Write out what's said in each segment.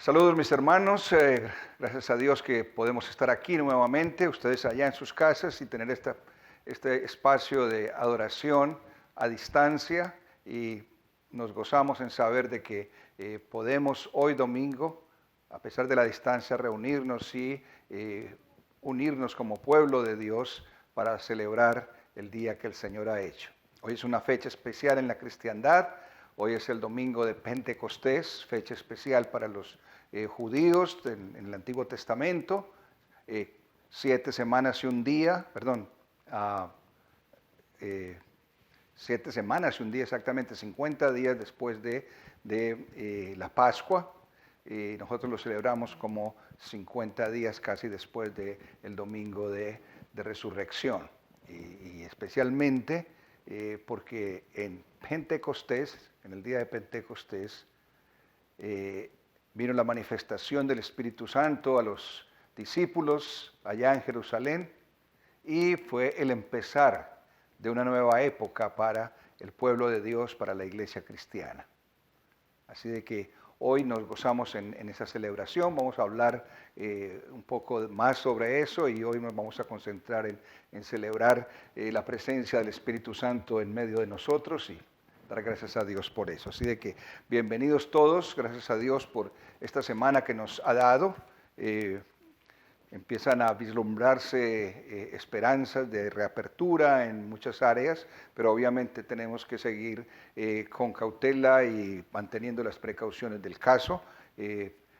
Saludos mis hermanos, gracias a Dios que podemos estar aquí nuevamente, ustedes allá en sus casas y tener este espacio de adoración a distancia y nos gozamos en saber de que podemos hoy domingo, a pesar de la distancia, reunirnos y unirnos como pueblo de Dios para celebrar el día que el Señor ha hecho. Hoy es una fecha especial en la cristiandad. Hoy es el domingo de Pentecostés, fecha especial para los judíos en el Antiguo Testamento. 7 semanas y un día, perdón, 7 semanas y un día exactamente, 50 días después de la Pascua. Nosotros lo celebramos como 50 días casi después del domingo de resurrección. Y especialmente porque en Pentecostés, en el día de Pentecostés, vino la manifestación del Espíritu Santo a los discípulos allá en Jerusalén y fue el empezar de una nueva época para el pueblo de Dios, para la iglesia cristiana. Así de que hoy nos gozamos en esa celebración, vamos a hablar un poco más sobre eso y hoy nos vamos a concentrar en celebrar la presencia del Espíritu Santo en medio de nosotros y dar gracias a Dios por eso. Así de que bienvenidos todos, gracias a Dios por esta semana que nos ha dado. Empiezan a vislumbrarse esperanzas de reapertura en muchas áreas, pero obviamente tenemos que seguir con cautela y manteniendo las precauciones del caso,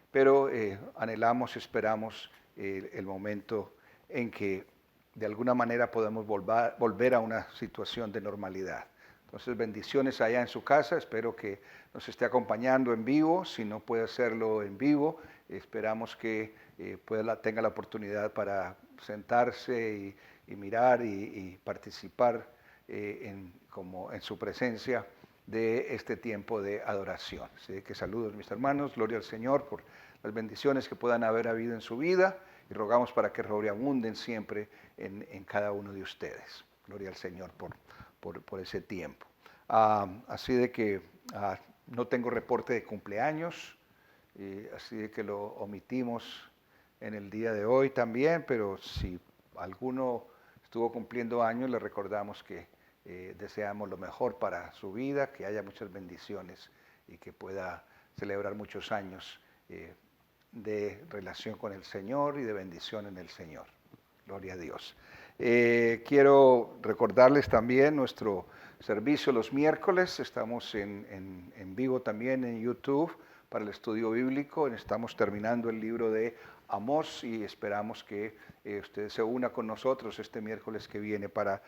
pero anhelamos, esperamos el momento en que de alguna manera podamos volver a una situación de normalidad. Entonces, bendiciones allá en su casa, espero que nos esté acompañando en vivo, si no puede hacerlo en vivo, esperamos que tenga la oportunidad para sentarse y mirar y participar en su presencia de este tiempo de adoración. Así que saludos mis hermanos, gloria al Señor por las bendiciones que puedan haber habido en su vida y rogamos para que sobreabunden siempre en cada uno de ustedes. Gloria al Señor por ese tiempo. Así de que no tengo reporte de cumpleaños, así de que lo omitimos en el día de hoy también, pero si alguno estuvo cumpliendo años, le recordamos que deseamos lo mejor para su vida, que haya muchas bendiciones y que pueda celebrar muchos años de relación con el Señor y de bendición en el Señor. Gloria a Dios. Quiero recordarles también nuestro servicio los miércoles. Estamos en vivo también en YouTube para el estudio bíblico. Estamos terminando el libro de Amós y esperamos que usted se una con nosotros este miércoles que viene para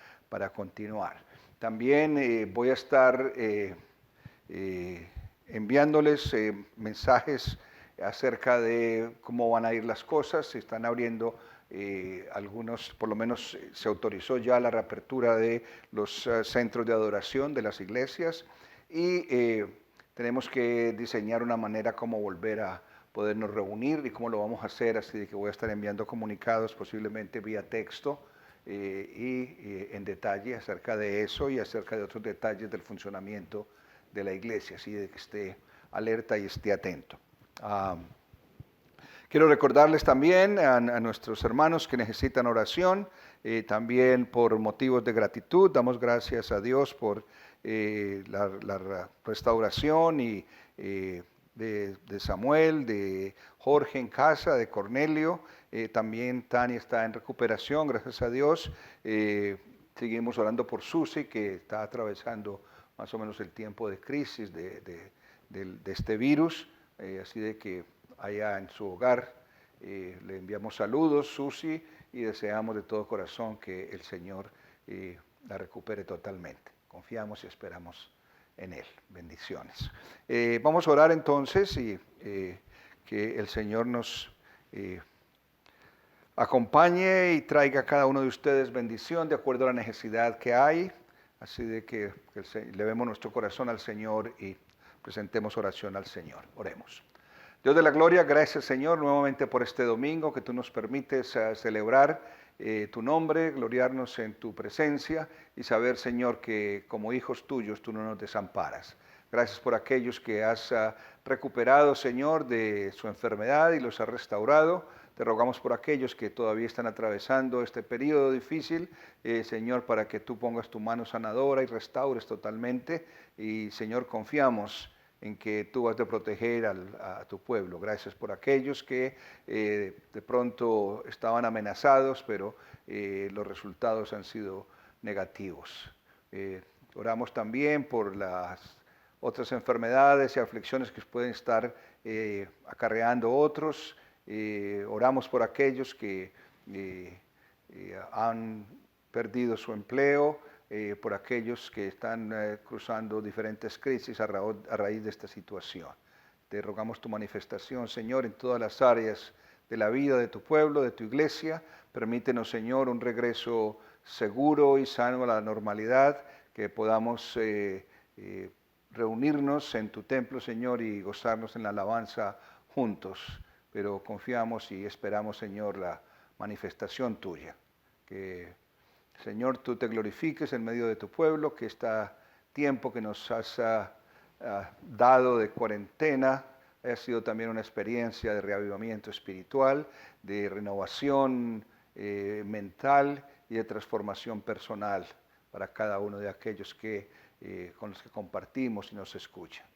continuar. También voy a estar enviándoles mensajes acerca de cómo van a ir las cosas. Se están abriendo algunos, por lo menos se autorizó ya la reapertura de los centros de adoración de las iglesias y tenemos que diseñar una manera como volver a podernos reunir y cómo lo vamos a hacer, así que voy a estar enviando comunicados posiblemente vía texto y en detalle acerca de eso y acerca de otros detalles del funcionamiento de la iglesia, así de que esté alerta y esté atento. Quiero recordarles también a nuestros hermanos que necesitan oración, también por motivos de gratitud. Damos gracias a Dios por la restauración y de Samuel, de Jorge en casa, de Cornelio. También Tania está en recuperación, gracias a Dios. Seguimos orando por Susi, que está atravesando más o menos el tiempo de crisis de este virus. Así de que allá en su hogar le enviamos saludos, Susi, y deseamos de todo corazón que el Señor la recupere totalmente. Confiamos y esperamos en Él. Bendiciones. Vamos a orar entonces y que el Señor nos acompañe y traiga a cada uno de ustedes bendición de acuerdo a la necesidad que hay. Así de que levemos nuestro corazón al Señor y presentemos oración al Señor. Oremos. Dios de la gloria, gracias Señor nuevamente por este domingo que tú nos permites celebrar tu nombre, gloriarnos en tu presencia y saber Señor que como hijos tuyos tú no nos desamparas. Gracias por aquellos que has recuperado, Señor, de su enfermedad y los has restaurado. Te rogamos por aquellos que todavía están atravesando este periodo difícil, Señor, para que tú pongas tu mano sanadora y restaures totalmente. Y, Señor, confiamos en que tú has de proteger a tu pueblo. Gracias por aquellos que de pronto estaban amenazados, pero los resultados han sido negativos. Oramos también por las otras enfermedades y aflicciones que pueden estar acarreando otros. Oramos por aquellos que han perdido su empleo, por aquellos que están cruzando diferentes crisis a raíz de esta situación. Te rogamos tu manifestación, Señor, en todas las áreas de la vida de tu pueblo, de tu iglesia. Permítenos, Señor, un regreso seguro y sano a la normalidad, que podamos reunirnos en tu templo, Señor, y gozarnos en la alabanza juntos. Pero confiamos y esperamos, Señor, la manifestación tuya. Que, Señor, tú te glorifiques en medio de tu pueblo, que este tiempo que nos has dado de cuarentena haya sido también una experiencia de reavivamiento espiritual, de renovación mental y de transformación personal para cada uno de aquellos con los que compartimos y nos escuchan.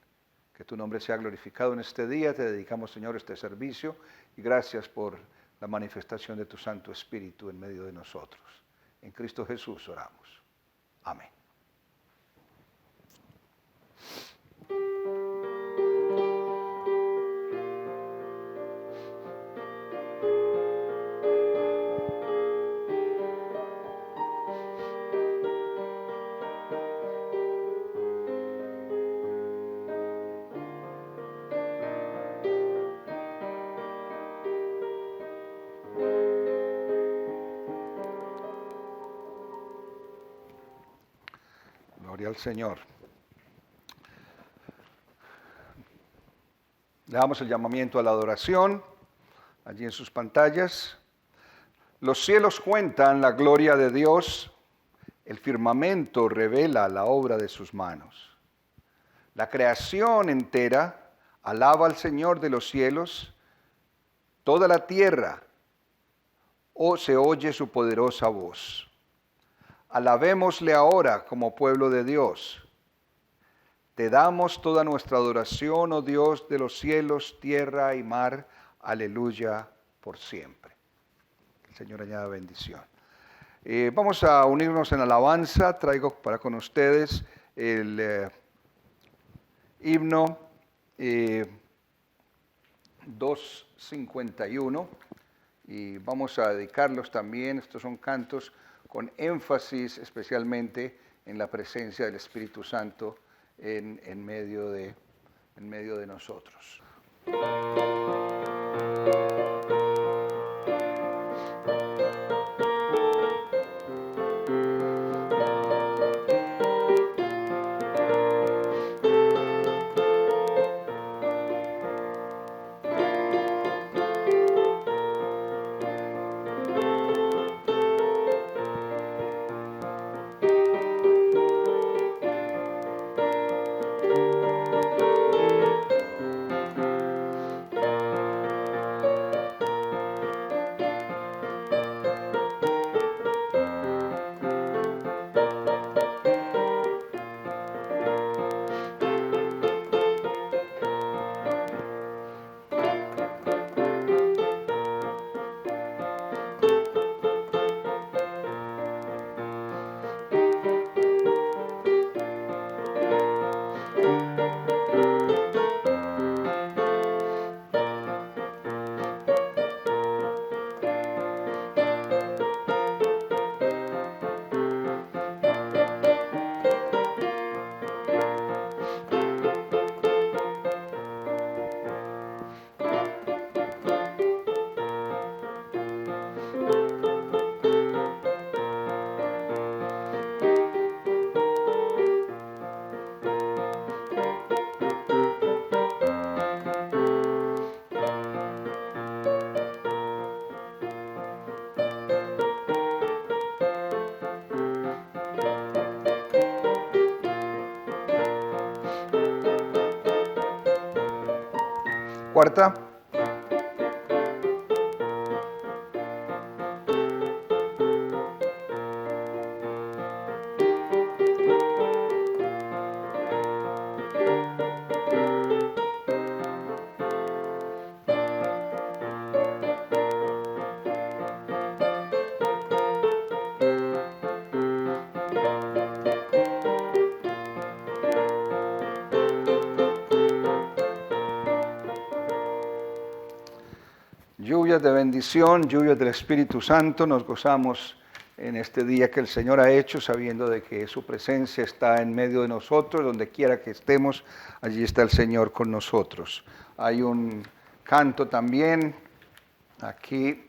Que tu nombre sea glorificado en este día. Te dedicamos, Señor, este servicio y gracias por la manifestación de tu Santo Espíritu en medio de nosotros. En Cristo Jesús oramos. Amén. Gloria al Señor. Le damos el llamamiento a la adoración, allí en sus pantallas. Los cielos cuentan la gloria de Dios, el firmamento revela la obra de sus manos. La creación entera alaba al Señor de los cielos, toda la tierra se oye su poderosa voz. Alabémosle ahora como pueblo de Dios. Te damos toda nuestra adoración, oh Dios de los cielos, tierra y mar. Aleluya por siempre. Que el Señor añada bendición. Vamos a unirnos en alabanza. Traigo para con ustedes el himno 251 y vamos a dedicarlos también. Estos son cantos con énfasis especialmente en la presencia del Espíritu Santo en medio de nosotros. cuarta. Lluvias de bendición, lluvias del Espíritu Santo, nos gozamos en este día que el Señor ha hecho, sabiendo de que su presencia está en medio de nosotros, donde quiera que estemos, allí está el Señor con nosotros. Hay un canto también aquí,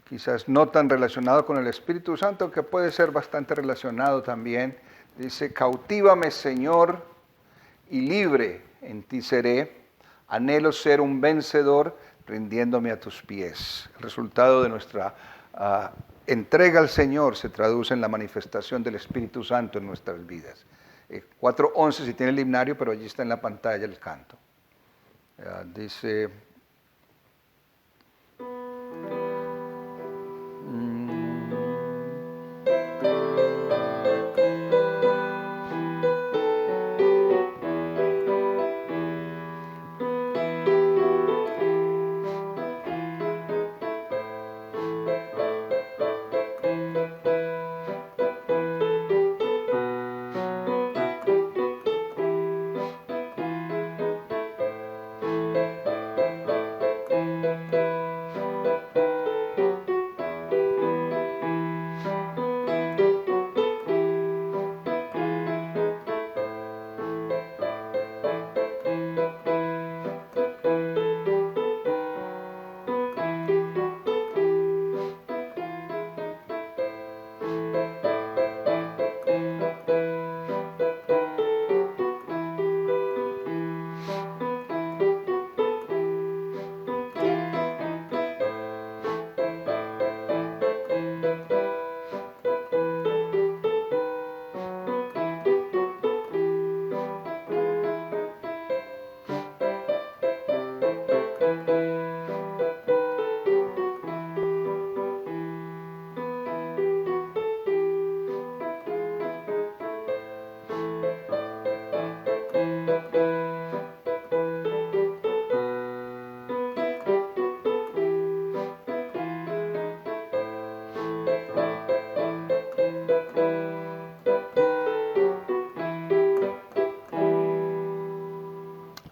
quizás no tan relacionado con el Espíritu Santo, que puede ser bastante relacionado también. Dice, cautivame, Señor, y libre en ti seré. Anhelo ser un vencedor rindiéndome a tus pies. El resultado de nuestra entrega al Señor se traduce en la manifestación del Espíritu Santo en nuestras vidas. 4:11 si tiene el himnario, pero allí está en la pantalla el canto. Dice...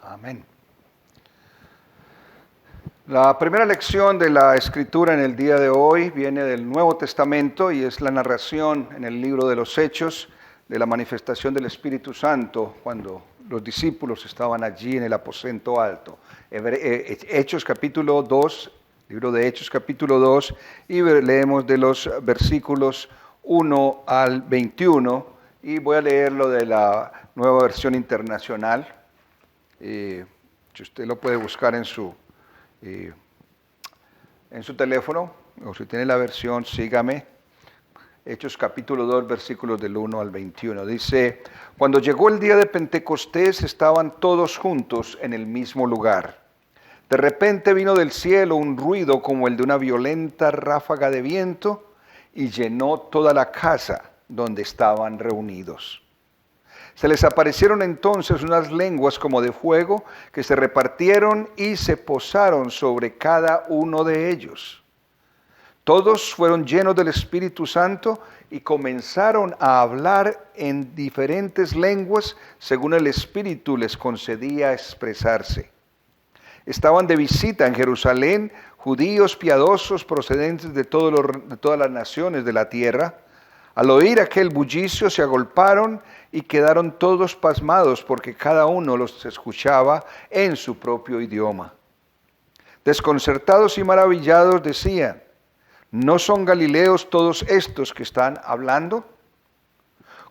Amén. La primera lección de la Escritura en el día de hoy viene del Nuevo Testamento y es la narración en el libro de los Hechos de la manifestación del Espíritu Santo cuando los discípulos estaban allí en el aposento alto. Hechos capítulo 2, libro de Hechos capítulo 2, y leemos de los versículos 1 al 21 y voy a leerlo de la Nueva Versión Internacional. Si usted lo puede buscar en su teléfono, o si tiene la versión, sígame. Hechos capítulo 2, versículos del 1 al 21. Dice, cuando llegó el día de Pentecostés, estaban todos juntos en el mismo lugar. De repente vino del cielo un ruido como el de una violenta ráfaga de viento y llenó toda la casa donde estaban reunidos. Se les aparecieron entonces unas lenguas como de fuego que se repartieron y se posaron sobre cada uno de ellos. Todos fueron llenos del Espíritu Santo y comenzaron a hablar en diferentes lenguas según el Espíritu les concedía expresarse. Estaban de visita en Jerusalén judíos piadosos procedentes de todas las naciones de la tierra. Al oír aquel bullicio se agolparon y quedaron todos pasmados porque cada uno los escuchaba en su propio idioma. Desconcertados y maravillados decían, ¿no son galileos todos estos que están hablando?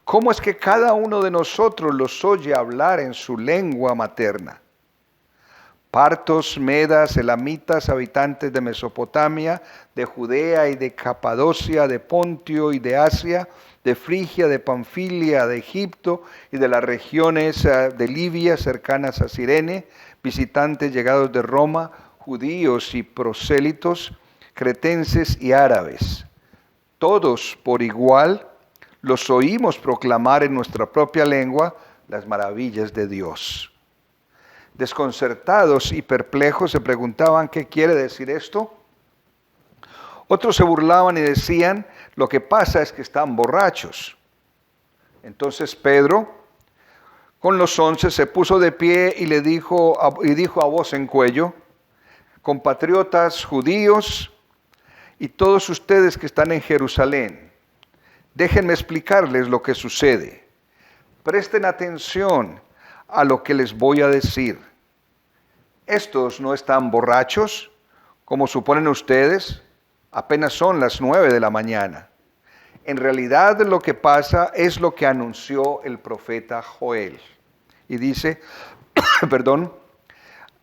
¿Cómo es que cada uno de nosotros los oye hablar en su lengua materna? Partos, medas, elamitas, habitantes de Mesopotamia, de Judea y de Capadocia, de Pontio y de Asia, de Frigia, de Panfilia, de Egipto y de las regiones de Libia cercanas a Cirene, visitantes llegados de Roma, judíos y prosélitos, cretenses y árabes. Todos por igual los oímos proclamar en nuestra propia lengua las maravillas de Dios. Desconcertados y perplejos se preguntaban, ¿qué quiere decir esto? Otros se burlaban y decían, lo que pasa es que están borrachos. Entonces Pedro, con los 11, se puso de pie y dijo a voz en cuello, compatriotas judíos y todos ustedes que están en Jerusalén, déjenme explicarles lo que sucede. Presten atención a lo que les voy a decir. Estos no están borrachos, como suponen ustedes, apenas son las 9 de la mañana. En realidad lo que pasa es lo que anunció el profeta Joel. Y dice,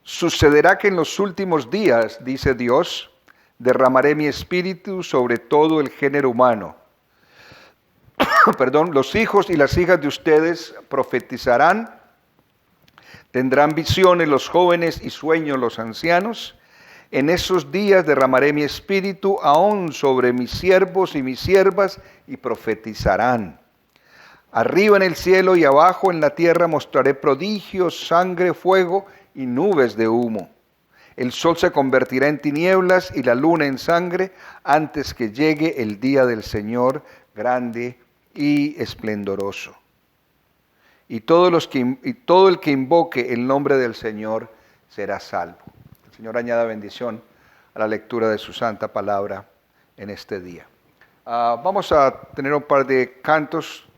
sucederá que en los últimos días, dice Dios, derramaré mi espíritu sobre todo el género humano. Los hijos y las hijas de ustedes profetizarán, tendrán visiones los jóvenes y sueños los ancianos. En esos días derramaré mi espíritu aún sobre mis siervos y mis siervas y profetizarán. Arriba en el cielo y abajo en la tierra mostraré prodigios, sangre, fuego y nubes de humo. El sol se convertirá en tinieblas y la luna en sangre antes que llegue el día del Señor grande y esplendoroso. Y todo el que invoque el nombre del Señor será salvo. El Señor añada bendición a la lectura de su santa palabra en este día. Vamos a tener un par de cantos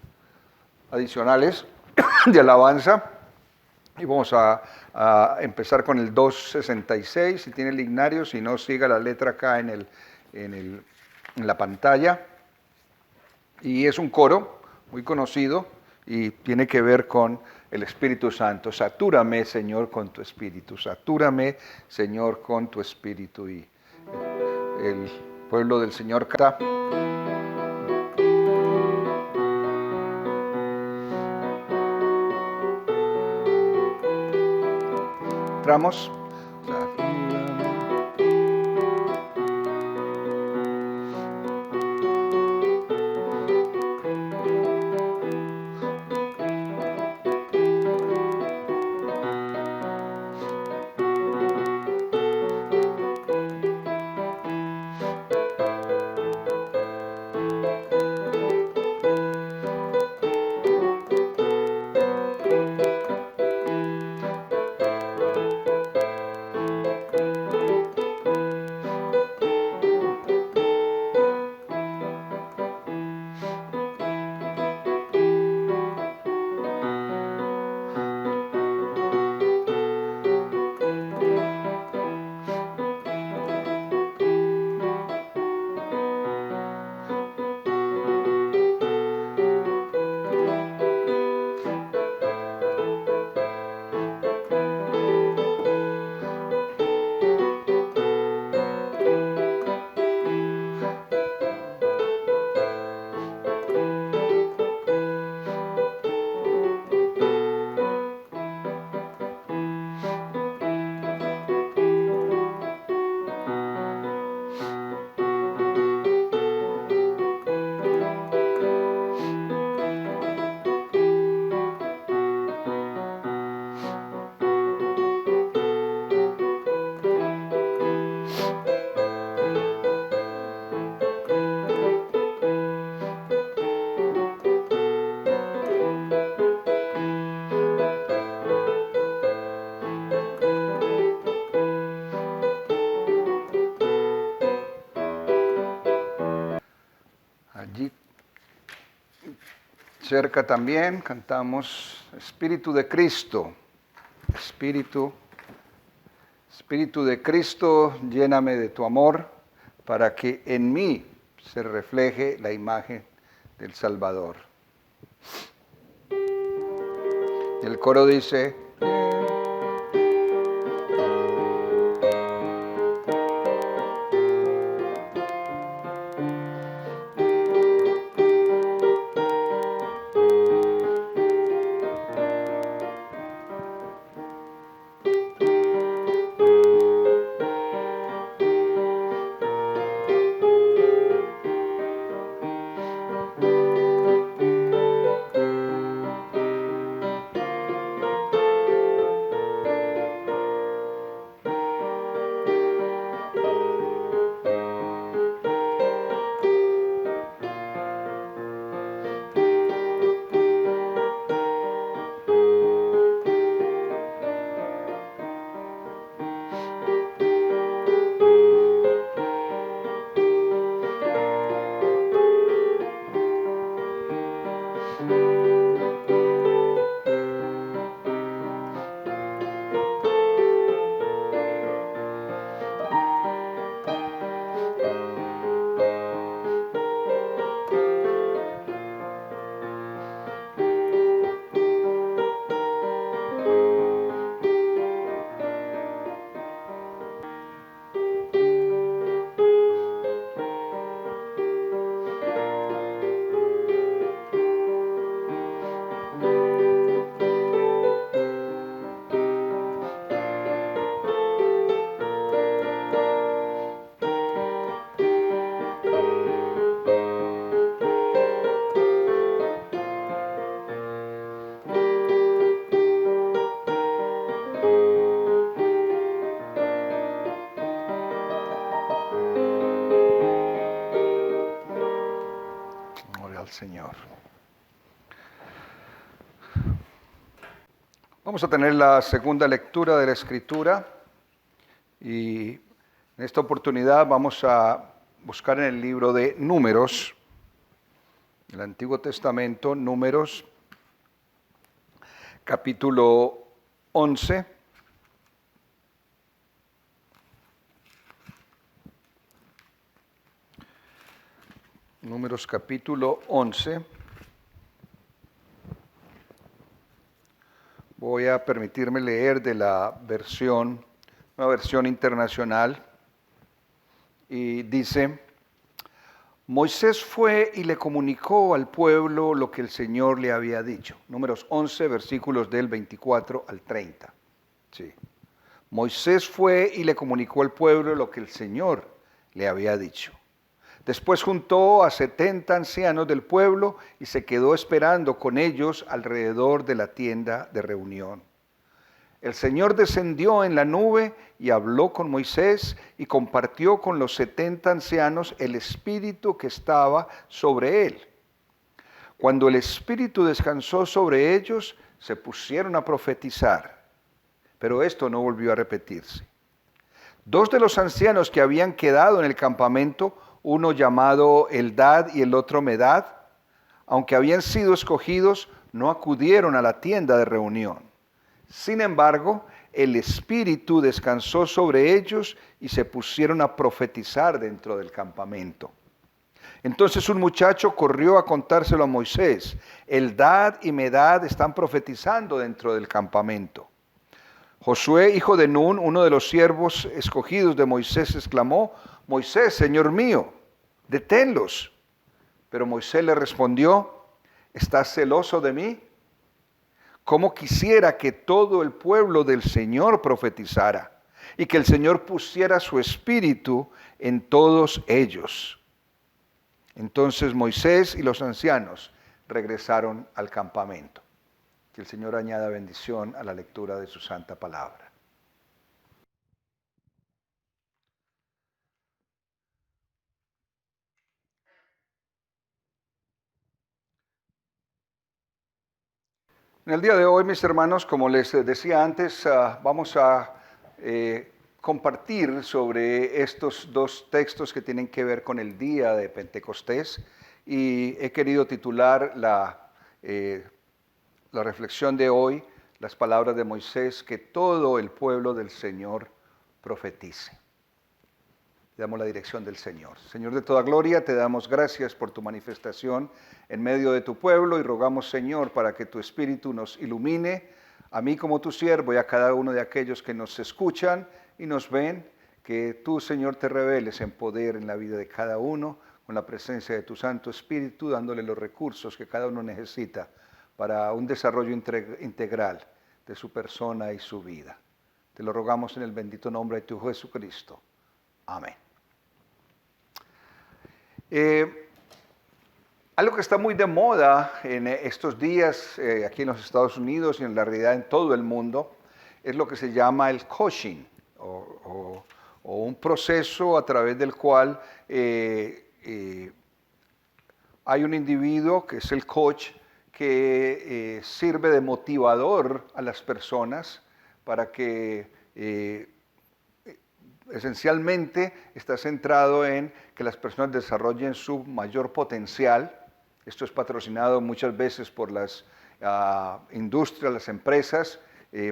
adicionales de alabanza y vamos a empezar con el 266. Si tiene el lignario, si no, siga la letra acá en la pantalla. Y es un coro muy conocido y tiene que ver con el Espíritu Santo. Satúrame, Señor, con tu Espíritu. Satúrame, Señor, con tu Espíritu. Y el pueblo del Señor canta. Entramos. Allí cerca también cantamos Espíritu de Cristo. Espíritu de Cristo, lléname de tu amor para que en mí se refleje la imagen del Salvador. El coro dice, Señor. Vamos a tener la segunda lectura de la Escritura y en esta oportunidad vamos a buscar en el libro de Números, el Antiguo Testamento, Números, capítulo 11. Números capítulo 11. Voy a permitirme leer de la versión, una versión internacional, y dice: Moisés fue y le comunicó al pueblo lo que el Señor le había dicho. Números 11, versículos del 24 al 30. Sí. Moisés fue y le comunicó al pueblo lo que el Señor le había dicho. Después juntó a 70 ancianos del pueblo y se quedó esperando con ellos alrededor de la tienda de reunión. El Señor descendió en la nube y habló con Moisés y compartió con los 70 ancianos el espíritu que estaba sobre él. Cuando el espíritu descansó sobre ellos, se pusieron a profetizar. Pero esto no volvió a repetirse. Dos de los ancianos que habían quedado en el campamento, uno llamado Eldad y el otro Medad, aunque habían sido escogidos, no acudieron a la tienda de reunión. Sin embargo, el Espíritu descansó sobre ellos y se pusieron a profetizar dentro del campamento. Entonces un muchacho corrió a contárselo a Moisés: Eldad y Medad están profetizando dentro del campamento. Josué, hijo de Nun, uno de los siervos escogidos de Moisés, exclamó: Moisés, Señor mío, deténlos. Pero Moisés le respondió: ¿estás celoso de mí? ¿Cómo quisiera que todo el pueblo del Señor profetizara y que el Señor pusiera su espíritu en todos ellos? Entonces Moisés y los ancianos regresaron al campamento. Que el Señor añada bendición a la lectura de su santa palabra. En el día de hoy, mis hermanos, como les decía antes, vamos a compartir sobre estos dos textos que tienen que ver con el día de Pentecostés, y he querido titular la reflexión de hoy, las palabras de Moisés: que todo el pueblo del Señor profetice. Le damos la dirección del Señor. Señor de toda gloria, te damos gracias por tu manifestación en medio de tu pueblo y rogamos, Señor, para que tu Espíritu nos ilumine, a mí como tu siervo y a cada uno de aquellos que nos escuchan y nos ven, que tú, Señor, te reveles en poder en la vida de cada uno, con la presencia de tu Santo Espíritu, dándole los recursos que cada uno necesita para un desarrollo integral de su persona y su vida. Te lo rogamos en el bendito nombre de tu Hijo Jesucristo. Amén. Algo que está muy de moda en estos días aquí en los Estados Unidos y en la realidad en todo el mundo es lo que se llama el coaching, o un proceso a través del cual hay un individuo que es el coach que sirve de motivador a las personas para que esencialmente está centrado en que las personas desarrollen su mayor potencial. Esto es patrocinado muchas veces por las industrias, las empresas,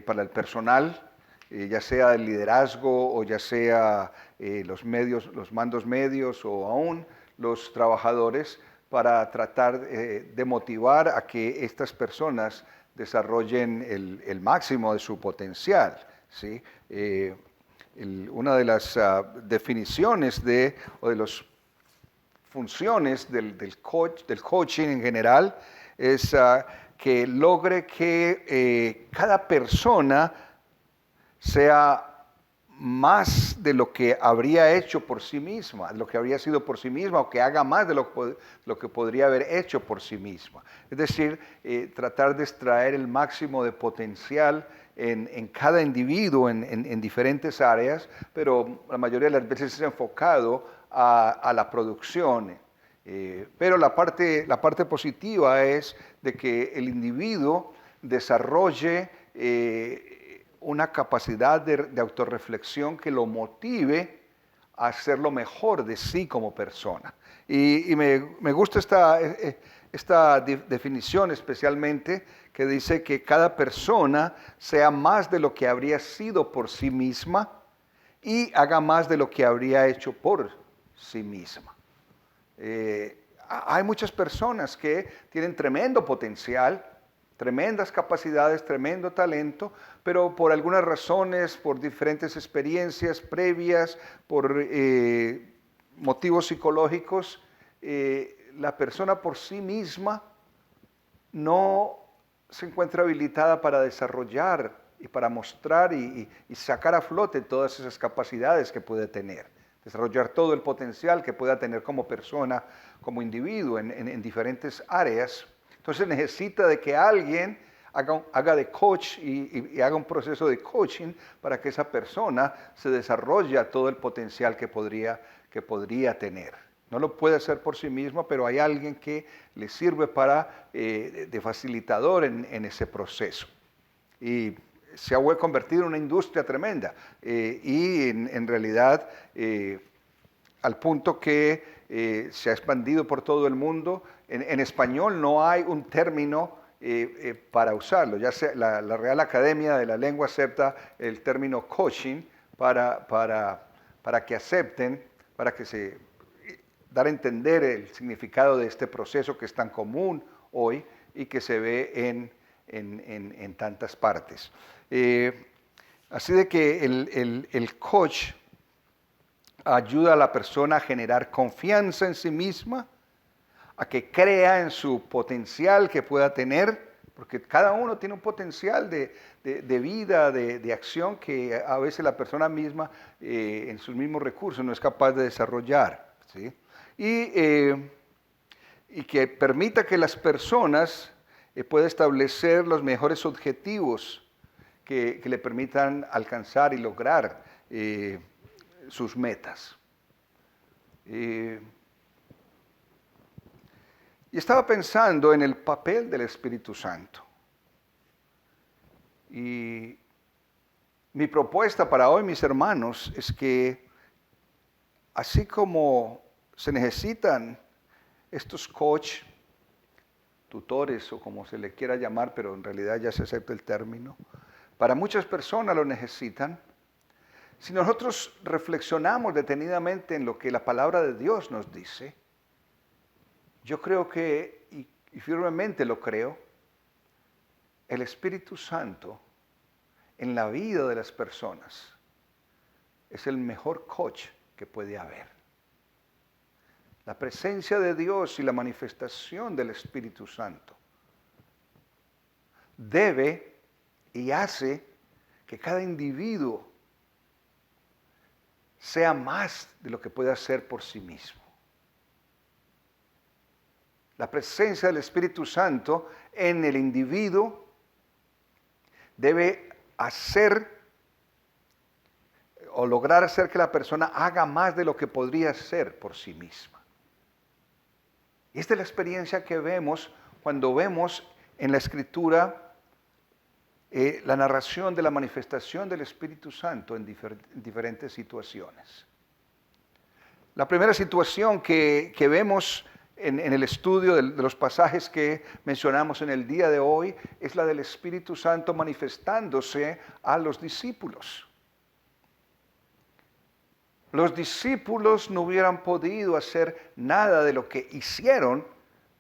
para el personal, ya sea el liderazgo o ya sea los medios, los mandos medios o aún los trabajadores, para tratar de motivar a que estas personas desarrollen el máximo de su potencial, ¿sí? Una de las definiciones o de las funciones del coaching en general es que logre que cada persona sea más de lo que habría hecho por sí misma, de lo que habría sido por sí misma, o que haga más de lo que podría haber hecho por sí misma. Es decir, tratar de extraer el máximo de potencial en cada individuo, en diferentes áreas, pero la mayoría de las veces es enfocado a la producción, Pero la parte positiva es de que el individuo desarrolle una capacidad de autorreflexión que lo motive a hacer lo mejor de sí como persona. Y me gusta esta definición especialmente que dice que cada persona sea más de lo que habría sido por sí misma y haga más de lo que habría hecho por sí misma. Hay muchas personas que tienen tremendo potencial, tremendas capacidades, tremendo talento, pero por algunas razones, por diferentes experiencias previas, por motivos psicológicos, la persona por sí misma no se encuentra habilitada para desarrollar y para mostrar y sacar a flote todas esas capacidades que puede tener, desarrollar todo el potencial que pueda tener como persona, como individuo en diferentes áreas. Entonces necesita de que alguien haga de coach y haga un proceso de coaching para que esa persona se desarrolle a todo el potencial que podría tener. No lo puede hacer por sí mismo, pero hay alguien que le sirve de facilitador en ese proceso. Y se ha convertido en una industria tremenda y en realidad al punto que se ha expandido por todo el mundo. En español no hay un término para usarlo. Ya sea la Real Academia de la Lengua acepta el término coaching para que acepten, para que se dar a entender el significado de este proceso que es tan común hoy y que se ve en tantas partes. Así de que el coach ayuda a la persona a generar confianza en sí misma, a que crea en su potencial que pueda tener, porque cada uno tiene un potencial de vida, de acción que a veces la persona misma en sus mismos recursos no es capaz de desarrollar, ¿sí? Y que permita que las personas puedan establecer los mejores objetivos que le permitan alcanzar y lograr sus metas. Y estaba pensando en el papel del Espíritu Santo. Y mi propuesta para hoy, mis hermanos, es que así como se necesitan estos coach, tutores o como se le quiera llamar, pero en realidad ya se acepta el término, para muchas personas lo necesitan. Si nosotros reflexionamos detenidamente en lo que la palabra de Dios nos dice, yo creo que, y firmemente lo creo, el Espíritu Santo en la vida de las personas es el mejor coach que puede haber. La presencia de Dios y la manifestación del Espíritu Santo debe y hace que cada individuo sea más de lo que puede hacer por sí mismo. La presencia del Espíritu Santo en el individuo debe hacer o lograr hacer que la persona haga más de lo que podría hacer por sí misma. Y esta es la experiencia que vemos cuando vemos en la Escritura la narración de la manifestación del Espíritu Santo en diferentes situaciones. La primera situación que vemos en el estudio de los pasajes que mencionamos en el día de hoy es la del Espíritu Santo manifestándose a los discípulos. Los discípulos no hubieran podido hacer nada de lo que hicieron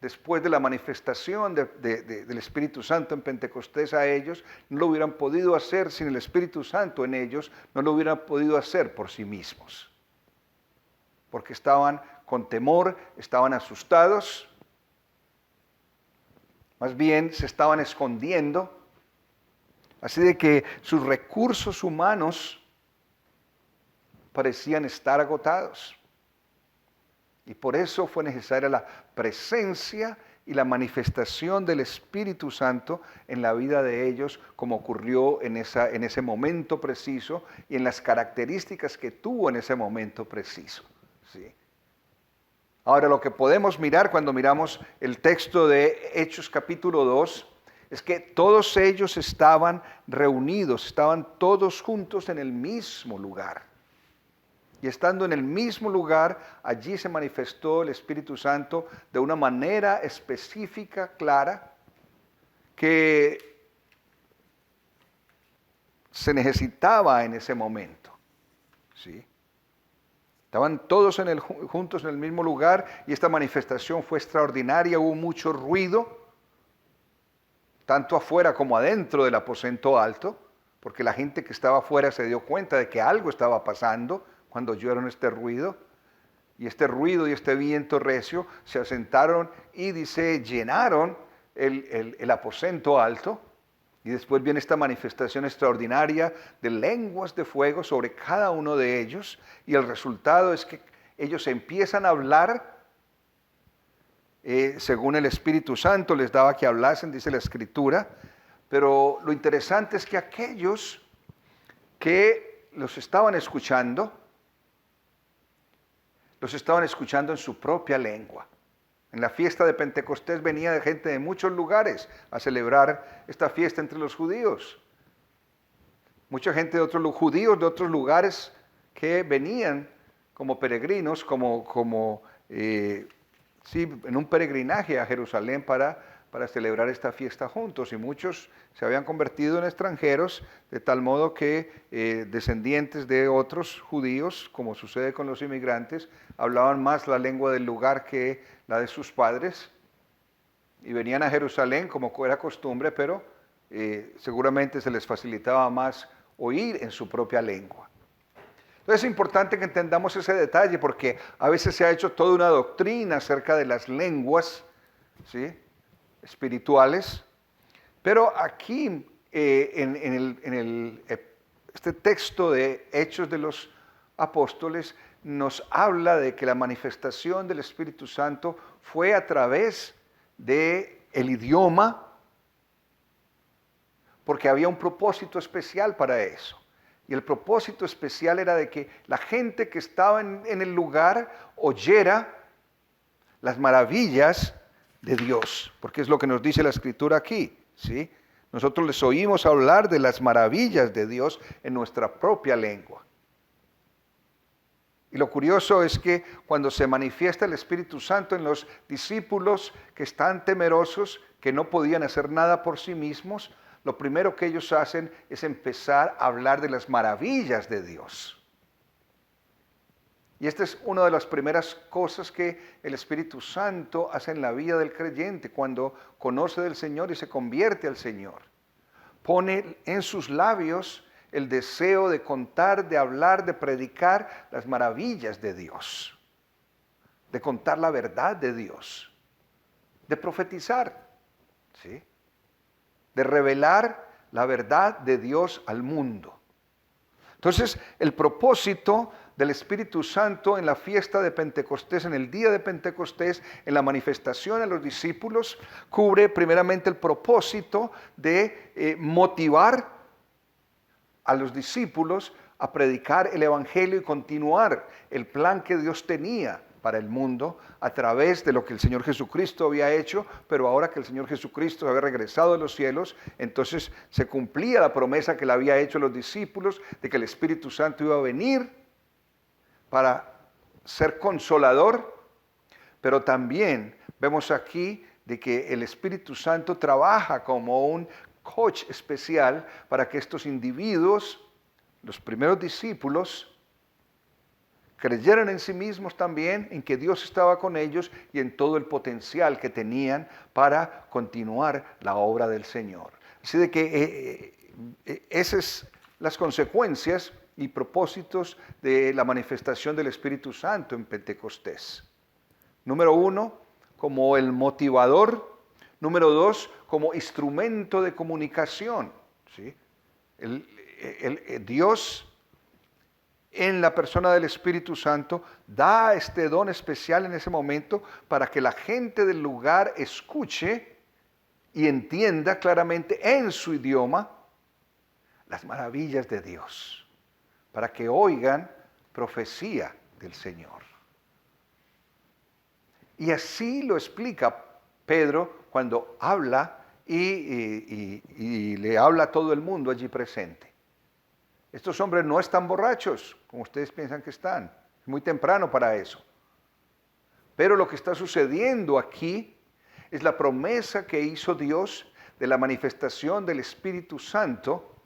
después de la manifestación del Espíritu Santo en Pentecostés a ellos. No lo hubieran podido hacer sin el Espíritu Santo en ellos, no lo hubieran podido hacer por sí mismos. Porque estaban con temor, estaban asustados, más bien se estaban escondiendo. Así de que sus recursos humanos parecían estar agotados. Y por eso fue necesaria la presencia y la manifestación del Espíritu Santo en la vida de ellos, como ocurrió en ese momento preciso y en las características que tuvo en ese momento preciso. ¿Sí? Ahora, lo que podemos mirar cuando miramos el texto de Hechos capítulo 2 es que todos ellos estaban reunidos, estaban todos juntos en el mismo lugar. Y estando en el mismo lugar, allí se manifestó el Espíritu Santo de una manera específica, clara, que se necesitaba en ese momento. ¿Sí? Estaban todos juntos en el mismo lugar y esta manifestación fue extraordinaria, hubo mucho ruido, tanto afuera como adentro del aposento alto, porque la gente que estaba afuera se dio cuenta de que algo estaba pasando cuando oyeron este ruido. Y este ruido y este viento recio se asentaron y dice, llenaron el aposento alto. Y después viene esta manifestación extraordinaria de lenguas de fuego sobre cada uno de ellos. Y el resultado es que ellos empiezan a hablar según el Espíritu Santo les daba que hablasen, dice la Escritura. Pero lo interesante es que aquellos que los estaban escuchando en su propia lengua. En la fiesta de Pentecostés venía gente de muchos lugares a celebrar esta fiesta entre los judíos. Mucha gente de otros judíos de otros lugares que venían como peregrinos, en un peregrinaje a Jerusalén para celebrar esta fiesta juntos. Y muchos se habían convertido en extranjeros, de tal modo que descendientes de otros judíos, como sucede con los inmigrantes, hablaban más la lengua del lugar que la de sus padres. Y venían a Jerusalén como era costumbre, pero seguramente se les facilitaba más oír en su propia lengua. Entonces es importante que entendamos ese detalle porque a veces se ha hecho toda una doctrina acerca de las lenguas, ¿sí?, espirituales, pero aquí este texto de Hechos de los Apóstoles nos habla de que la manifestación del Espíritu Santo fue a través del idioma, porque había un propósito especial para eso. Y el propósito especial era de que la gente que estaba en el lugar oyera las maravillas de Dios, porque es lo que nos dice la Escritura aquí, ¿sí? Nosotros les oímos hablar de las maravillas de Dios en nuestra propia lengua. Y lo curioso es que cuando se manifiesta el Espíritu Santo en los discípulos que están temerosos, que no podían hacer nada por sí mismos, lo primero que ellos hacen es empezar a hablar de las maravillas de Dios. Y esta es una de las primeras cosas que el Espíritu Santo hace en la vida del creyente cuando conoce del Señor y se convierte al Señor. Pone en sus labios el deseo de contar, de hablar, de predicar las maravillas de Dios, de contar la verdad de Dios, de profetizar, ¿sí?, de revelar la verdad de Dios al mundo. Entonces, el propósito del Espíritu Santo en la fiesta de Pentecostés, en el día de Pentecostés, en la manifestación a los discípulos, cubre primeramente el propósito de motivar a los discípulos a predicar el Evangelio y continuar el plan que Dios tenía para el mundo a través de lo que el Señor Jesucristo había hecho, pero ahora que el Señor Jesucristo había regresado de los cielos, entonces se cumplía la promesa que le había hecho a los discípulos de que el Espíritu Santo iba a venir para ser consolador, pero también vemos aquí de que el Espíritu Santo trabaja como un coach especial para que estos individuos, los primeros discípulos, creyeran en sí mismos también, en que Dios estaba con ellos y en todo el potencial que tenían para continuar la obra del Señor. Así de que esas son las consecuencias y propósitos de la manifestación del Espíritu Santo en Pentecostés. Número 1, como el motivador. Número 2, como instrumento de comunicación, ¿sí? Dios, en la persona del Espíritu Santo, da este don especial en ese momento para que la gente del lugar escuche y entienda claramente en su idioma las maravillas de Dios, para que oigan profecía del Señor. Y así lo explica Pedro cuando habla y le habla a todo el mundo allí presente. Estos hombres no están borrachos, como ustedes piensan que están. Es muy temprano para eso. Pero lo que está sucediendo aquí es la promesa que hizo Dios de la manifestación del Espíritu Santo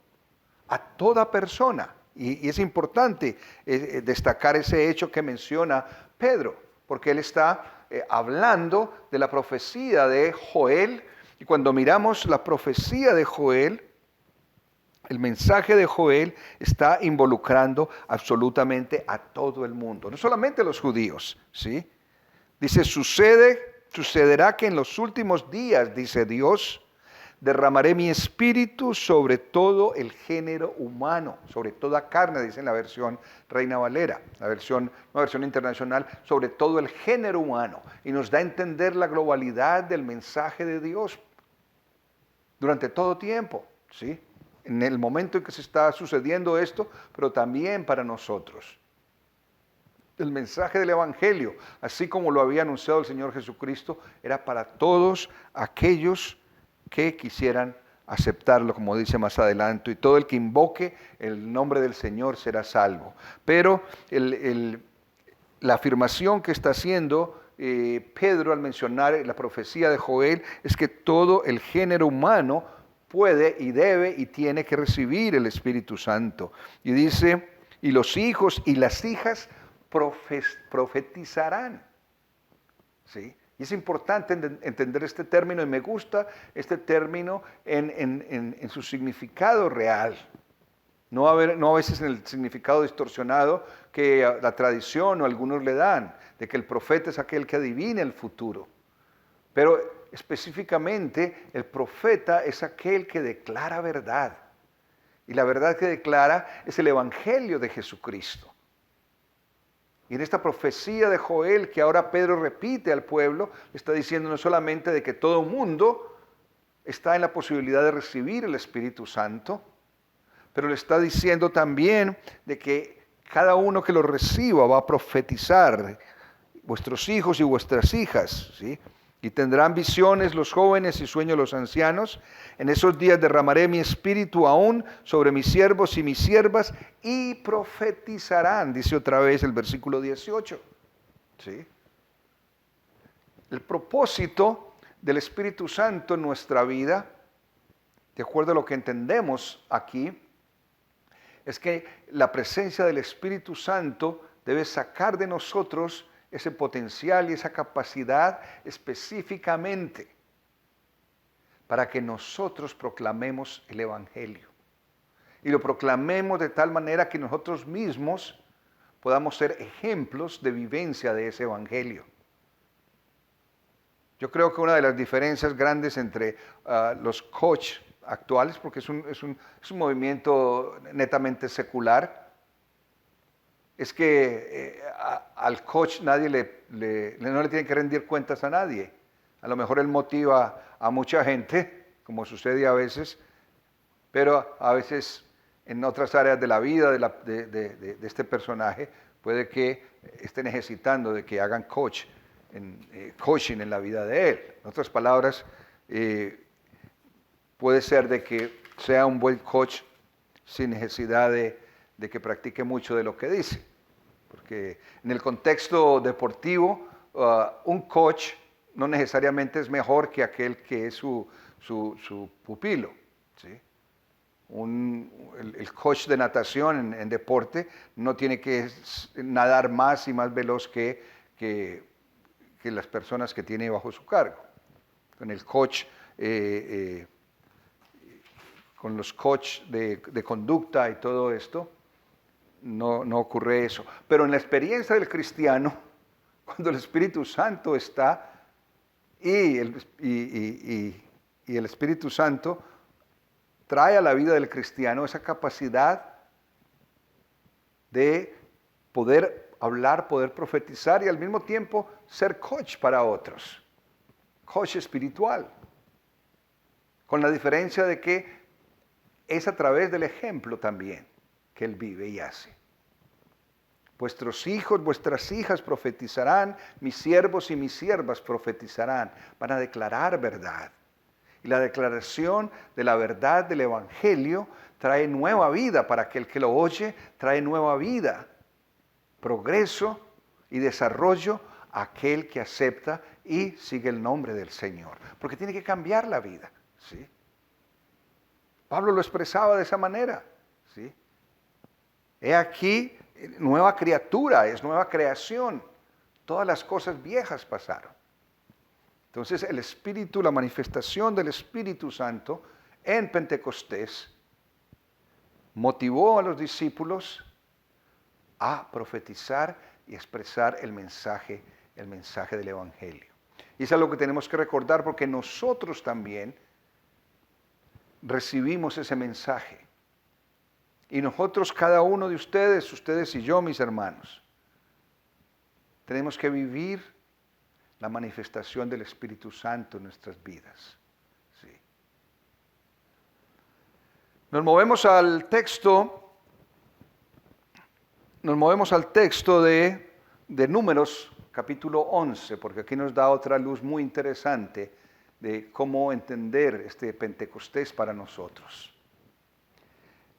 a toda persona. Y es importante destacar ese hecho que menciona Pedro, porque él está hablando de la profecía de Joel. Y cuando miramos la profecía de Joel, el mensaje de Joel está involucrando absolutamente a todo el mundo, no solamente a los judíos, ¿sí? Dice, sucederá que en los últimos días, dice Dios, derramaré mi espíritu sobre todo el género humano, sobre toda carne, dice en la versión Reina Valera, una versión internacional, sobre todo el género humano. Y nos da a entender la globalidad del mensaje de Dios durante todo tiempo, ¿sí? En el momento en que se está sucediendo esto, pero también para nosotros. El mensaje del Evangelio, así como lo había anunciado el Señor Jesucristo, era para todos aquellos que quisieran aceptarlo, como dice más adelante, y todo el que invoque el nombre del Señor será salvo. Pero la afirmación que está haciendo Pedro al mencionar la profecía de Joel es que todo el género humano puede y debe y tiene que recibir el Espíritu Santo. Y dice, y los hijos y las hijas profetizarán. ¿Sí? Y es importante entender este término, y me gusta este término en su significado real. No a veces en el significado distorsionado que la tradición o algunos le dan, de que el profeta es aquel que adivina el futuro. Pero específicamente el profeta es aquel que declara verdad. Y la verdad que declara es el Evangelio de Jesucristo. Y en esta profecía de Joel que ahora Pedro repite al pueblo, está diciendo no solamente de que todo mundo está en la posibilidad de recibir el Espíritu Santo, pero le está diciendo también de que cada uno que lo reciba va a profetizar, vuestros hijos y vuestras hijas, ¿sí? Y tendrán visiones los jóvenes y sueños los ancianos. En esos días derramaré mi espíritu aún sobre mis siervos y mis siervas y profetizarán, dice otra vez el versículo 18. ¿Sí? El propósito del Espíritu Santo en nuestra vida, de acuerdo a lo que entendemos aquí, es que la presencia del Espíritu Santo debe sacar de nosotros ese potencial y esa capacidad específicamente para que nosotros proclamemos el Evangelio. Y lo proclamemos de tal manera que nosotros mismos podamos ser ejemplos de vivencia de ese Evangelio. Yo creo que una de las diferencias grandes entre los coach actuales, porque es un movimiento netamente secular, es que al coach no le tiene que rendir cuentas a nadie. A lo mejor él motiva a mucha gente, como sucede a veces, pero a veces en otras áreas de la vida de este personaje puede que esté necesitando de que hagan coaching en la vida de él. En otras palabras, puede ser de que sea un buen coach sin necesidad de que practique mucho de lo que dice. Porque en el contexto deportivo, un coach no necesariamente es mejor que aquel que es su pupilo. ¿Sí? El coach de natación en deporte no tiene que nadar más y más veloz que las personas que tiene bajo su cargo. Con el coach con los coaches de conducta y todo esto, no ocurre eso. Pero en la experiencia del cristiano, cuando el Espíritu Santo está y el Espíritu Santo trae a la vida del cristiano esa capacidad de poder hablar, poder profetizar y al mismo tiempo ser coach para otros, coach espiritual, con la diferencia de que es a través del ejemplo también que él vive y hace. Vuestros hijos, vuestras hijas profetizarán, mis siervos y mis siervas profetizarán. Van a declarar verdad. Y la declaración de la verdad del Evangelio trae nueva vida para aquel que lo oye, trae nueva vida, progreso y desarrollo a aquel que acepta y sigue el nombre del Señor. Porque tiene que cambiar la vida, ¿sí? Pablo lo expresaba de esa manera, ¿sí? He aquí, nueva criatura, es nueva creación. Todas las cosas viejas pasaron. Entonces el Espíritu, la manifestación del Espíritu Santo en Pentecostés motivó a los discípulos a profetizar y expresar el mensaje del Evangelio. Y es algo que tenemos que recordar porque nosotros también recibimos ese mensaje. Y nosotros, cada uno de ustedes y yo, mis hermanos, tenemos que vivir la manifestación del Espíritu Santo en nuestras vidas. Sí. Nos movemos al texto de Números, capítulo 11, porque aquí nos da otra luz muy interesante de cómo entender este Pentecostés para nosotros.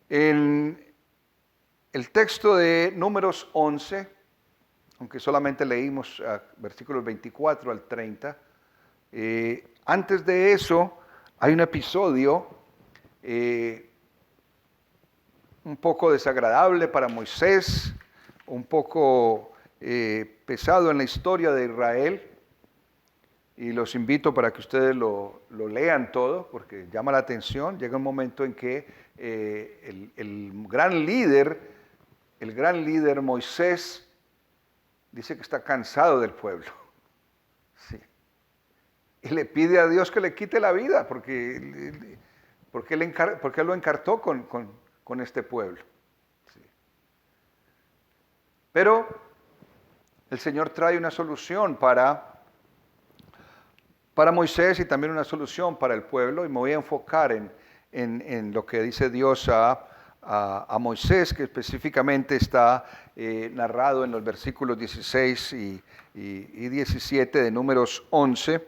En el texto de Números 11, aunque solamente leímos versículos 24 al 30, antes de eso hay un episodio un poco desagradable para Moisés, un poco pesado en la historia de Israel, y los invito para que ustedes lo lean todo, porque llama la atención. Llega un momento en que el gran líder Moisés dice que está cansado del pueblo, sí, y le pide a Dios que le quite la vida, porque él lo encartó con este pueblo. Sí. Pero el Señor trae una solución para Moisés y también una solución para el pueblo, y me voy a enfocar en lo que dice Dios a Moisés, que específicamente está narrado en los versículos 16 y 17 de Números 11.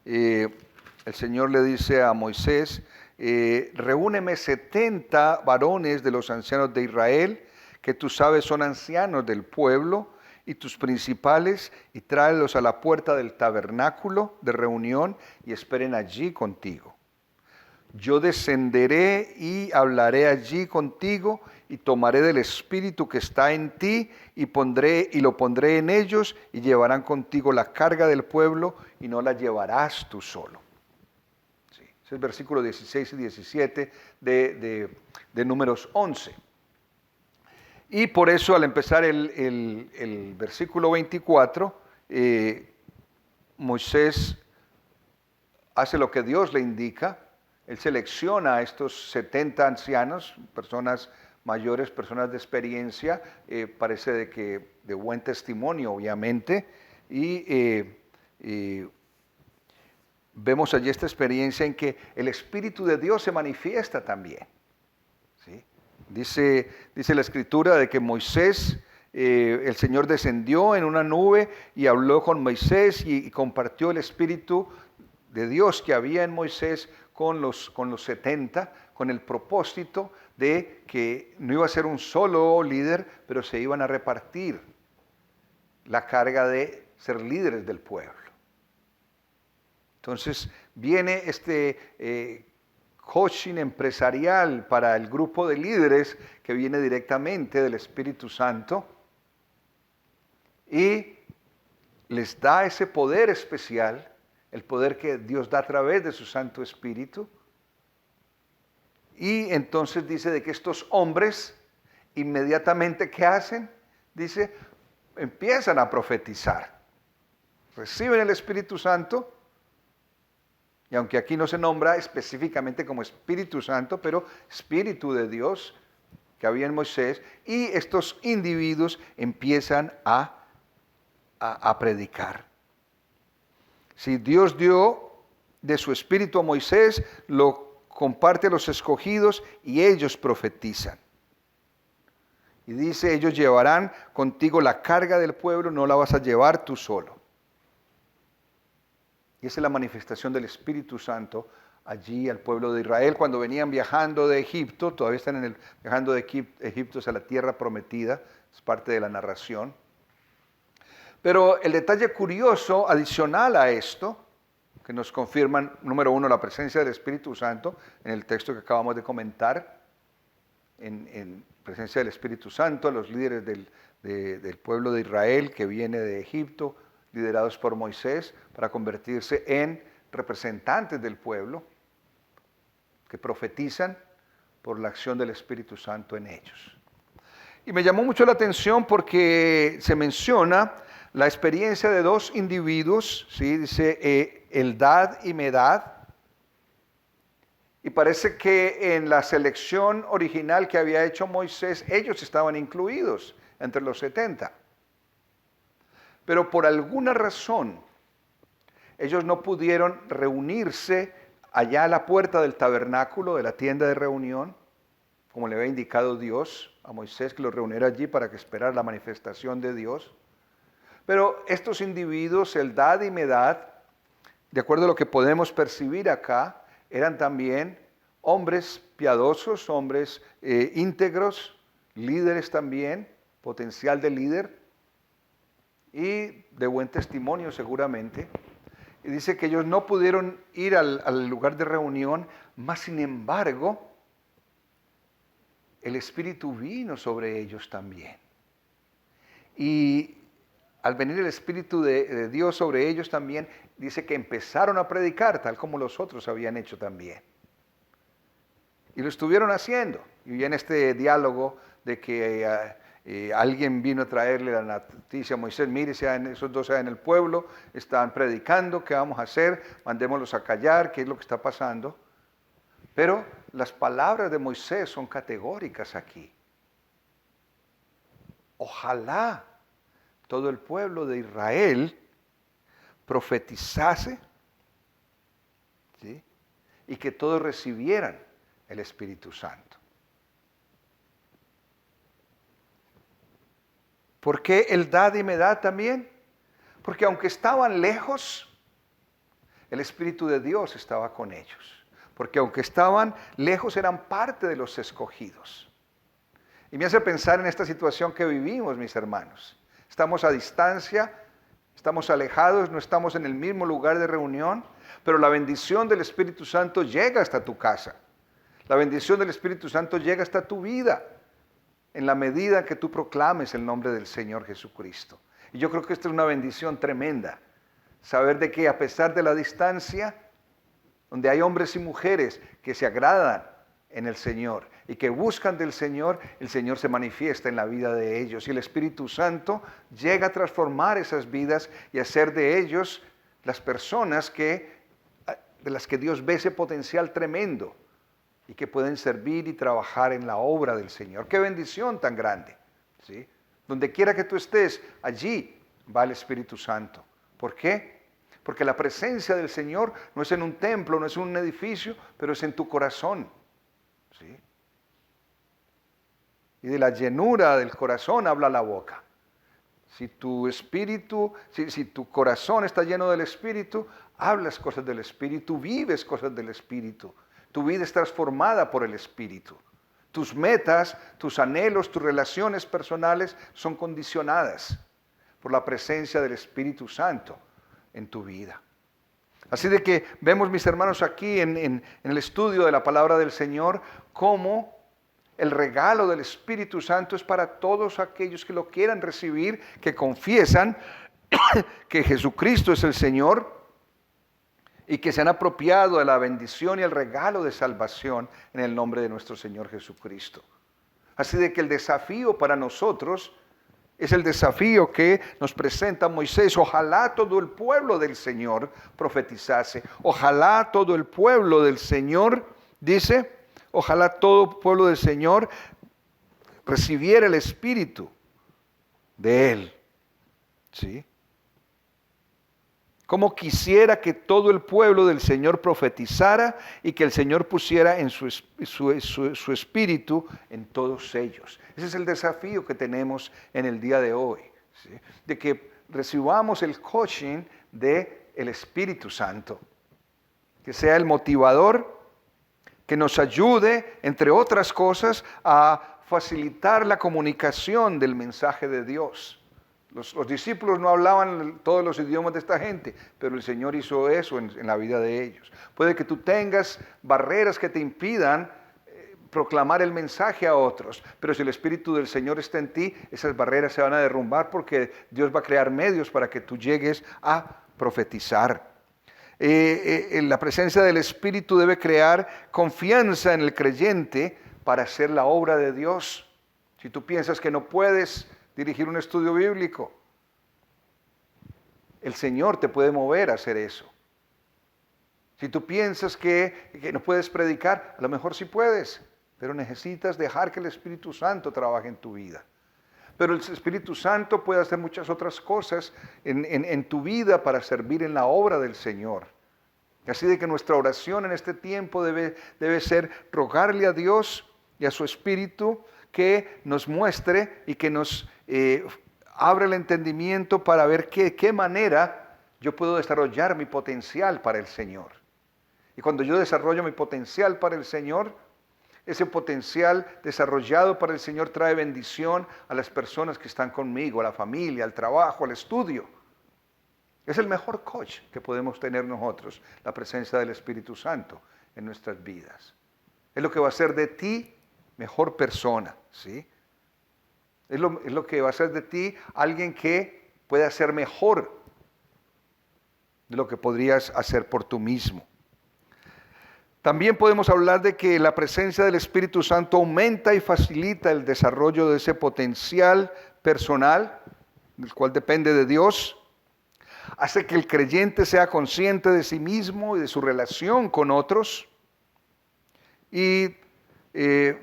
El Señor le dice a Moisés: reúneme 70 varones de los ancianos de Israel, que tú sabes son ancianos del pueblo, y tus principales, y tráelos a la puerta del tabernáculo de reunión, y esperen allí contigo. Yo descenderé y hablaré allí contigo, y tomaré del espíritu que está en ti, y lo pondré en ellos, y llevarán contigo la carga del pueblo, y no la llevarás tú solo. Sí, es el versículo 16 y 17 de Números 11. Y por eso, al empezar el versículo 24, Moisés hace lo que Dios le indica. Él selecciona a estos 70 ancianos, personas mayores, personas de experiencia, parece de buen testimonio, obviamente, y vemos allí esta experiencia en que el Espíritu de Dios se manifiesta también. ¿Sí? Dice la Escritura de que Moisés, el Señor descendió en una nube y habló con Moisés y compartió el Espíritu de Dios que había en Moisés con los 70, con el propósito de que no iba a ser un solo líder, pero se iban a repartir la carga de ser líderes del pueblo. Entonces viene este coaching empresarial para el grupo de líderes que viene directamente del Espíritu Santo y les da ese poder especial, el poder que Dios da a través de su Santo Espíritu. Y entonces dice de que estos hombres inmediatamente, ¿qué hacen? Dice, empiezan a profetizar. Reciben el Espíritu Santo. Y aunque aquí no se nombra específicamente como Espíritu Santo, pero Espíritu de Dios que había en Moisés, y estos individuos empiezan a predicar. Si Dios dio de su Espíritu a Moisés, lo comparte a los escogidos y ellos profetizan. Y dice, ellos llevarán contigo la carga del pueblo, no la vas a llevar tú solo. Y esa es la manifestación del Espíritu Santo allí al pueblo de Israel cuando venían viajando de Egipto, todavía están viajando de Egipto hacia la tierra prometida, es parte de la narración. Pero el detalle curioso adicional a esto, que nos confirman, número uno, la presencia del Espíritu Santo, en el texto que acabamos de comentar, en presencia del Espíritu Santo, a los líderes del pueblo de Israel que viene de Egipto, liderados por Moisés, para convertirse en representantes del pueblo, que profetizan por la acción del Espíritu Santo en ellos. Y me llamó mucho la atención porque se menciona la experiencia de dos individuos, ¿sí? Dice Eldad y Medad, y parece que en la selección original que había hecho Moisés, ellos estaban incluidos entre los 70. Pero por alguna razón, ellos no pudieron reunirse allá a la puerta del tabernáculo, de la tienda de reunión, como le había indicado Dios a Moisés, que lo reuniera allí para que esperara la manifestación de Dios. Pero estos individuos, Eldad y Medad, de acuerdo a lo que podemos percibir acá, eran también hombres piadosos, hombres íntegros, líderes también, potencial de líder y de buen testimonio seguramente. Y dice que ellos no pudieron ir al lugar de reunión, mas sin embargo, el Espíritu vino sobre ellos también. Y al venir el Espíritu de Dios sobre ellos también, dice que empezaron a predicar, tal como los otros habían hecho también. Y lo estuvieron haciendo. Y en este diálogo de que alguien vino a traerle la noticia a Moisés, mire, esos dos en el pueblo, están predicando, ¿qué vamos a hacer? Mandémoslos a callar, ¿qué es lo que está pasando? Pero las palabras de Moisés son categóricas aquí. Ojalá todo el pueblo de Israel profetizase, ¿sí? Y que todos recibieran el Espíritu Santo. ¿Por qué Eldad y Medad también? Porque aunque estaban lejos, el Espíritu de Dios estaba con ellos. Porque aunque estaban lejos, eran parte de los escogidos. Y me hace pensar en esta situación que vivimos, mis hermanos. Estamos a distancia, estamos alejados, no estamos en el mismo lugar de reunión, pero la bendición del Espíritu Santo llega hasta tu casa. La bendición del Espíritu Santo llega hasta tu vida, en la medida que tú proclames el nombre del Señor Jesucristo. Y yo creo que esta es una bendición tremenda, saber de que a pesar de la distancia, donde hay hombres y mujeres que se agradan en el Señor y que buscan del Señor, el Señor se manifiesta en la vida de ellos y el Espíritu Santo llega a transformar esas vidas y hacer de ellos las personas de las que Dios ve ese potencial tremendo y que pueden servir y trabajar en la obra del Señor. ¡Qué bendición tan grande! ¿Sí? Donde quiera que tú estés, allí va el Espíritu Santo. ¿Por qué? Porque la presencia del Señor no es en un templo, no es en un edificio, pero es en tu corazón. ¿Sí? Y de la llenura del corazón habla la boca. Si tu espíritu, si tu corazón está lleno del Espíritu, hablas cosas del Espíritu, vives cosas del Espíritu. Tu vida es transformada por el Espíritu. Tus metas, tus anhelos, tus relaciones personales son condicionadas por la presencia del Espíritu Santo en tu vida. Así de que vemos, mis hermanos, aquí en el estudio de la palabra del Señor, cómo el regalo del Espíritu Santo es para todos aquellos que lo quieran recibir, que confiesan que Jesucristo es el Señor y que se han apropiado de la bendición y el regalo de salvación en el nombre de nuestro Señor Jesucristo. Así de que el desafío para nosotros es el desafío que nos presenta Moisés. Ojalá todo el pueblo del Señor profetizase. Ojalá todo el pueblo del Señor, dice, ojalá todo el pueblo del Señor recibiera el Espíritu de Él. ¿Sí? Cómo quisiera que todo el pueblo del Señor profetizara y que el Señor pusiera en su espíritu en todos ellos. Ese es el desafío que tenemos en el día de hoy, ¿sí? De que recibamos el coaching del Espíritu Santo, que sea el motivador, que nos ayude, entre otras cosas, a facilitar la comunicación del mensaje de Dios. Los discípulos no hablaban todos los idiomas de esta gente, pero el Señor hizo eso en la vida de ellos. Puede que tú tengas barreras que te impidan proclamar el mensaje a otros, pero si el Espíritu del Señor está en ti, esas barreras se van a derrumbar porque Dios va a crear medios para que tú llegues a profetizar. La presencia del Espíritu debe crear confianza en el creyente para hacer la obra de Dios. Si tú piensas que no puedes dirigir un estudio bíblico, el Señor te puede mover a hacer eso. Si tú piensas que no puedes predicar, a lo mejor sí puedes, pero necesitas dejar que el Espíritu Santo trabaje en tu vida. Pero el Espíritu Santo puede hacer muchas otras cosas en tu vida para servir en la obra del Señor. Así de que nuestra oración en este tiempo debe ser rogarle a Dios y a su Espíritu que nos muestre y que nos abra el entendimiento para ver qué manera yo puedo desarrollar mi potencial para el Señor. Y cuando yo desarrollo mi potencial para el Señor, ese potencial desarrollado para el Señor trae bendición a las personas que están conmigo, a la familia, al trabajo, al estudio. Es el mejor coach que podemos tener nosotros, la presencia del Espíritu Santo en nuestras vidas. Es lo que va a hacer de ti mejor persona, ¿sí? Es lo que va a hacer de ti alguien que pueda ser mejor de lo que podrías hacer por tú mismo. También podemos hablar de que la presencia del Espíritu Santo aumenta y facilita el desarrollo de ese potencial personal, del cual depende de Dios. Hace que el creyente sea consciente de sí mismo y de su relación con otros. Y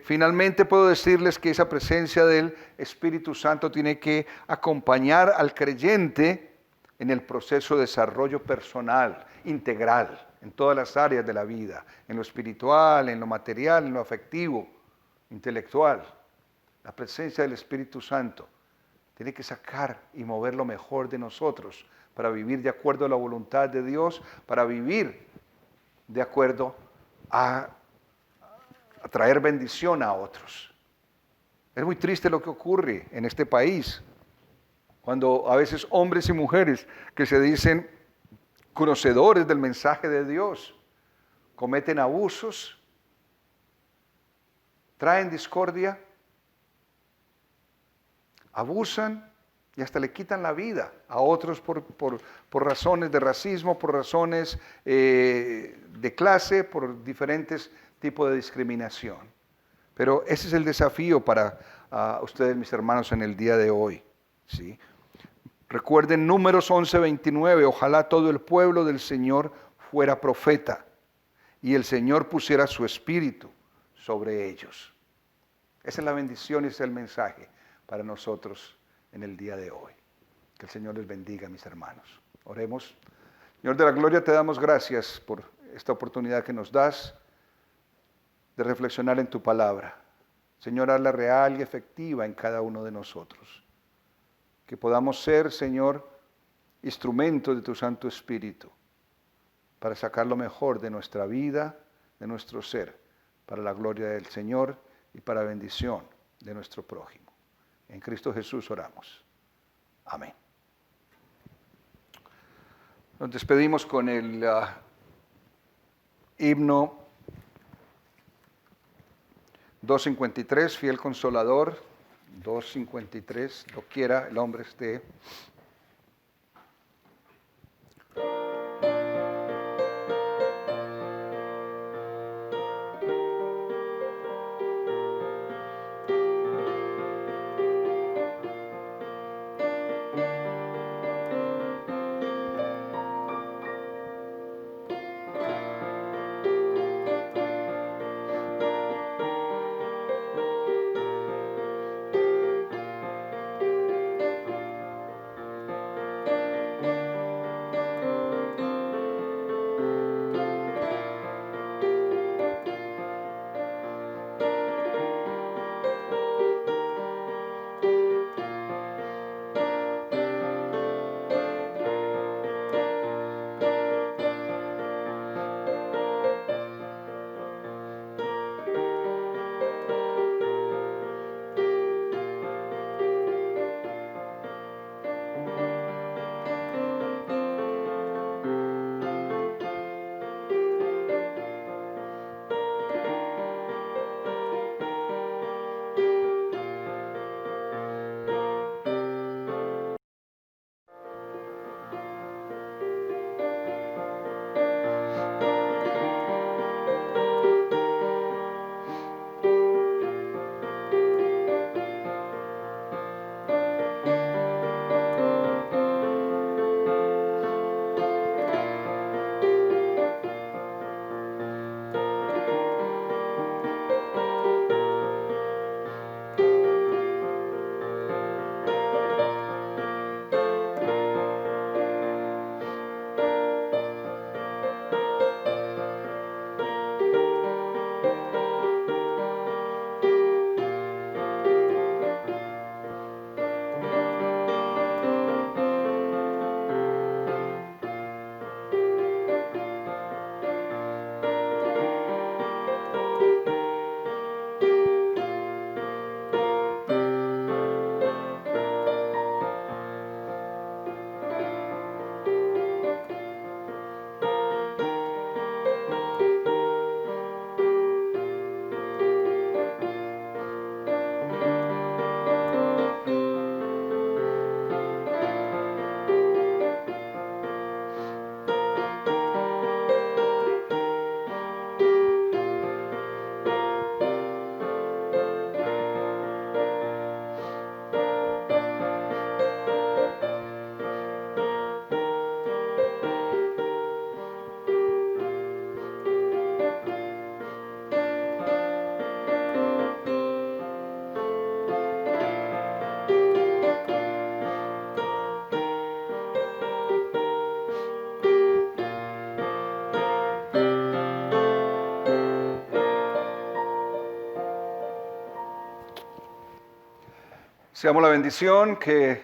finalmente puedo decirles que esa presencia del Espíritu Santo tiene que acompañar al creyente en el proceso de desarrollo personal, integral, en todas las áreas de la vida, en lo espiritual, en lo material, en lo afectivo, intelectual. La presencia del Espíritu Santo tiene que sacar y mover lo mejor de nosotros para vivir de acuerdo a la voluntad de Dios, para vivir de acuerdo a traer bendición a otros. Es muy triste lo que ocurre en este país, cuando a veces hombres y mujeres que se dicen conocedores del mensaje de Dios cometen abusos, traen discordia, abusan y hasta le quitan la vida a otros por razones de racismo, por razones de clase, por diferentes tipos de discriminación. Pero ese es el desafío para ustedes, mis hermanos, en el día de hoy, ¿sí? Recuerden Números 11:29, ojalá todo el pueblo del Señor fuera profeta y el Señor pusiera su espíritu sobre ellos. Esa es la bendición y ese es el mensaje para nosotros en el día de hoy. Que el Señor les bendiga, mis hermanos. Oremos. Señor de la gloria, te damos gracias por esta oportunidad que nos das de reflexionar en tu palabra. Señor, hazla real y efectiva en cada uno de nosotros. Que podamos ser, Señor, instrumentos de tu Santo Espíritu para sacar lo mejor de nuestra vida, de nuestro ser, para la gloria del Señor y para bendición de nuestro prójimo. En Cristo Jesús oramos. Amén. Nos despedimos con el himno 253, Fiel Consolador. 253, lo quiera el hombre esté. Deseamos la bendición que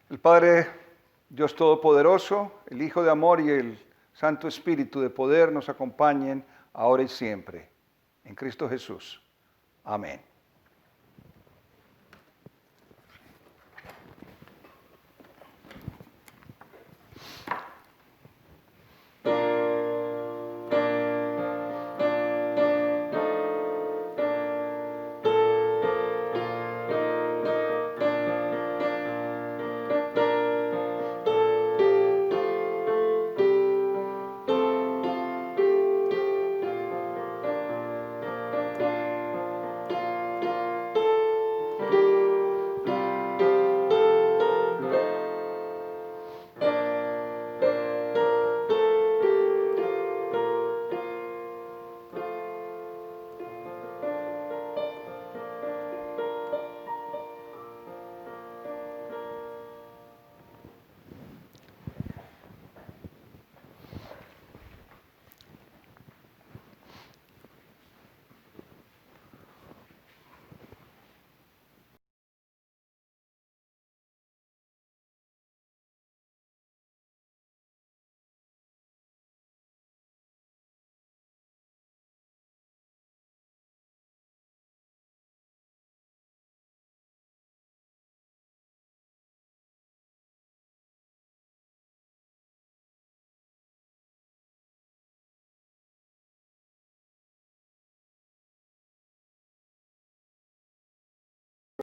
el Padre Dios Todopoderoso, el Hijo de amor y el Santo Espíritu de poder nos acompañen ahora y siempre. En Cristo Jesús. Amén.